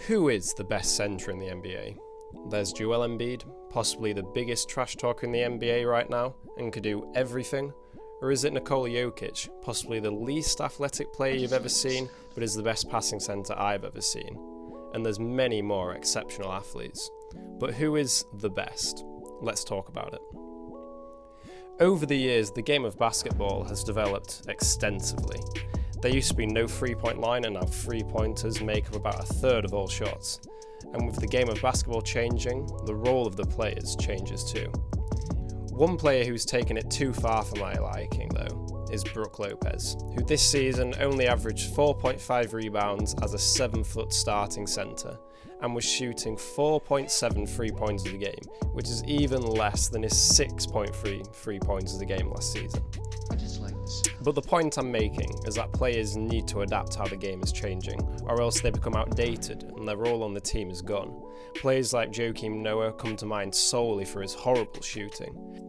Who is the best centre in the NBA? There's Joel Embiid, possibly the biggest trash talker in the NBA right now, and could do everything. Or is it Nikola Jokic, possibly the least athletic player you've ever seen, but is the best passing centre I've ever seen? And there's many more exceptional athletes. But who is the best? Let's talk about it. Over the years, the game of basketball has developed extensively. There used to be no three-point line, and now three-pointers make up about a third of all shots. And with the game of basketball changing, the role of the players changes too. One player who's taken it too far for my liking, though, is Brook Lopez, who this season only averaged 4.5 rebounds as a 7-foot starting centre, and was shooting 4.7 3-pointers a game, which is even less than his 6.3 3-pointers a game last season. But the point I'm making is that players need to adapt how the game is changing, or else they become outdated and their role on the team is gone. Players like Joakim Noah come to mind solely for his horrible shooting.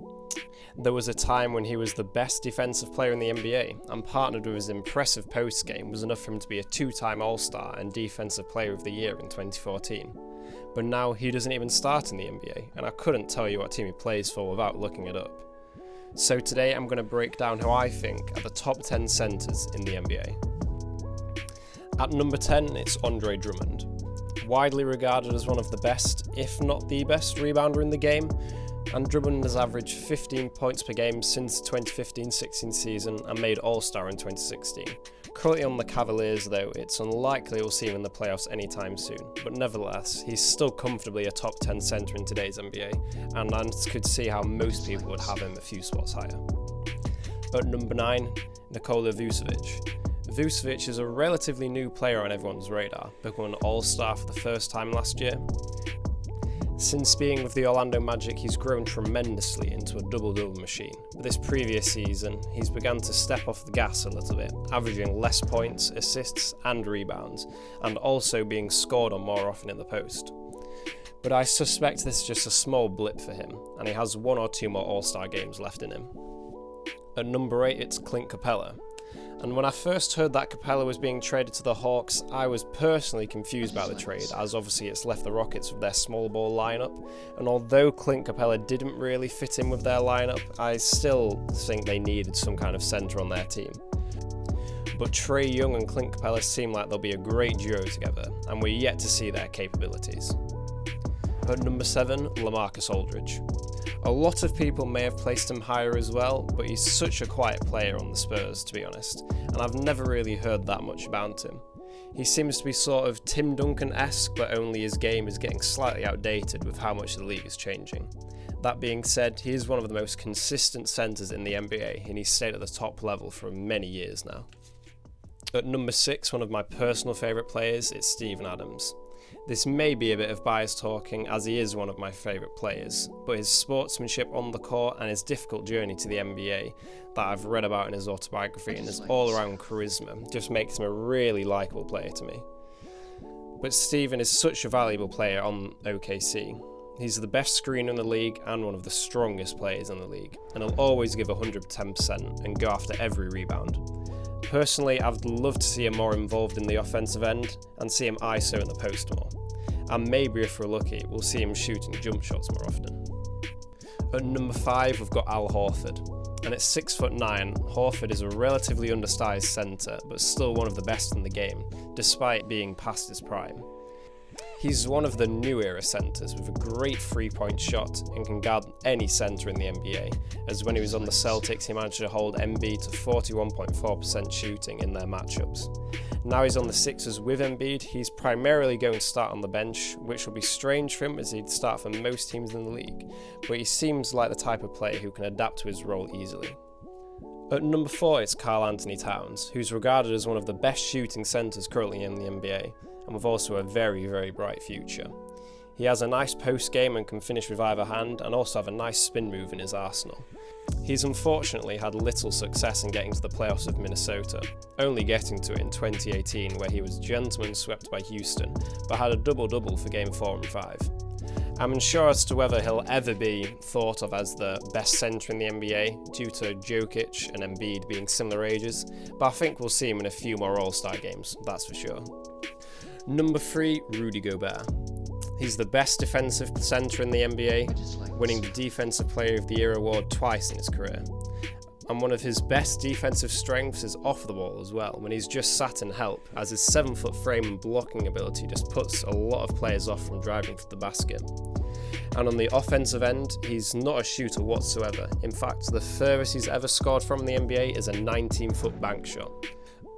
There was a time when he was the best defensive player in the NBA, and partnered with his impressive post-game was enough for him to be a 2-time All-Star and Defensive Player of the Year in 2014. But now he doesn't even start in the NBA, and I couldn't tell you what team he plays for without looking it up. So today I'm going to break down who I think are the top 10 centres in the NBA. At number 10, it's Andre Drummond. Widely regarded as one of the best, if not the best, rebounder in the game, and Drummond has averaged 15 points per game since the 2015-16 season and made All-Star in 2016. Currently on the Cavaliers though, it's unlikely we'll see him in the playoffs anytime soon, but nevertheless, he's still comfortably a top 10 centre in today's NBA, and I could see how most people would have him a few spots higher. At number 9, Nikola Vucevic. Vucevic is a relatively new player on everyone's radar, becoming an All-Star for the first time last year. Since being with the Orlando Magic, he's grown tremendously into a double-double machine. But this previous season, he's begun to step off the gas a little bit, averaging less points, assists and rebounds, and also being scored on more often in the post. But I suspect this is just a small blip for him, and he has 1 or 2 more All-Star games left in him. At number 8, it's Clint Capella. And when I first heard that Capella was being traded to the Hawks, I was personally confused by the trade, as obviously it's left the Rockets with their small ball lineup, and although Clint Capella didn't really fit in with their lineup, I still think they needed some kind of centre on their team. But Trae Young and Clint Capella seem like they'll be a great duo together, and we're yet to see their capabilities. At number 7, LaMarcus Aldridge. A lot of people may have placed him higher as well, but he's such a quiet player on the Spurs, to be honest, and I've never really heard that much about him. He seems to be sort of Tim Duncan-esque, but only his game is getting slightly outdated with how much the league is changing. That being said, he is one of the most consistent centres in the NBA, and he's stayed at the top level for many years now. At number 6, one of my personal favourite players, it's Steven Adams. This may be a bit of bias talking, as he is one of my favourite players, but his sportsmanship on the court and his difficult journey to the NBA that I've read about in his autobiography and his all-around charisma just makes him a really likeable player to me. But Steven is such a valuable player on OKC. He's the best screener in the league and one of the strongest players in the league, and he'll always give 110% and go after every rebound. Personally, I'd love to see him more involved in the offensive end and see him ISO in the post more. And maybe if we're lucky, we'll see him shooting jump shots more often. At number 5, we've got Al Horford. And at 6'9", Horford is a relatively undersized centre, but still one of the best in the game, despite being past his prime. He's one of the new era centres with a great 3-point shot and can guard any centre in the NBA, as when he was on the Celtics he managed to hold Embiid to 41.4% shooting in their matchups. Now he's on the Sixers with Embiid, he's primarily going to start on the bench, which will be strange for him as he'd start for most teams in the league, but he seems like the type of player who can adapt to his role easily. At number 4, it's Karl Anthony Towns, who's regarded as one of the best shooting centres currently in the NBA, and with also a very, very bright future. He has a nice post game and can finish with either hand, and also have a nice spin move in his arsenal. He's unfortunately had little success in getting to the playoffs of Minnesota, only getting to it in 2018 where he was gentleman swept by Houston, but had a double-double for Game 4 and 5. I'm unsure as to whether he'll ever be thought of as the best centre in the NBA due to Jokic and Embiid being similar ages, but I think we'll see him in a few more All-Star games, that's for sure. Number 3, Rudy Gobert. He's the best defensive centre in the NBA, winning the Defensive Player of the Year award twice in his career. And one of his best defensive strengths is off the ball as well, when he's just sat and help, as his 7-foot frame and blocking ability just puts a lot of players off from driving for the basket. And on the offensive end, he's not a shooter whatsoever. In fact, the furthest he's ever scored from in the NBA is a 19-foot bank shot.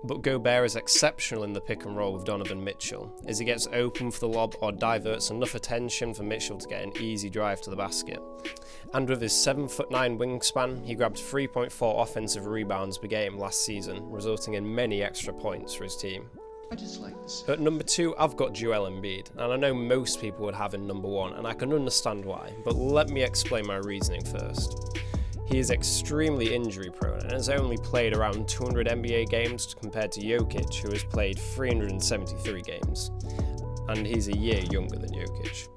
But Gobert is exceptional in the pick and roll with Donovan Mitchell, as he gets open for the lob or diverts enough attention for Mitchell to get an easy drive to the basket. And with his 7'9" wingspan, he grabbed 3.4 offensive rebounds per game last season, resulting in many extra points for his team. At number 2, I've got Joel Embiid, and I know most people would have him number 1, and I can understand why, but let me explain my reasoning first. He is extremely injury prone and has only played around 200 NBA games compared to Jokic, who has played 373 games, and he's a year younger than Jokic.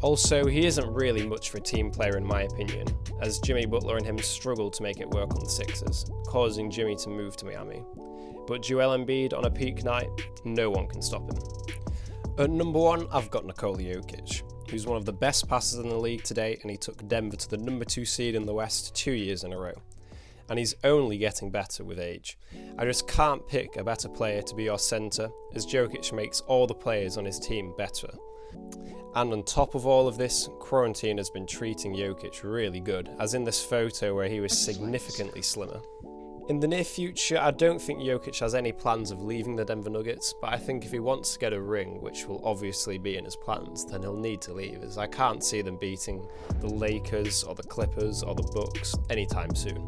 Also, he isn't really much of a team player in my opinion, as Jimmy Butler and him struggled to make it work on the Sixers, causing Jimmy to move to Miami. But Joel Embiid on a peak night, no one can stop him. At number 1, I've got Nikola Jokic, who's one of the best passers in the league today, and he took Denver to the number 2 seed in the West 2 years in a row. And he's only getting better with age. I just can't pick a better player to be your centre, as Jokic makes all the players on his team better. And on top of all of this, quarantine has been treating Jokic really good, as in this photo where he was significantly slimmer. In the near future, I don't think Jokic has any plans of leaving the Denver Nuggets, but I think if he wants to get a ring, which will obviously be in his plans, then he'll need to leave, as I can't see them beating the Lakers or the Clippers or the Bucks anytime soon.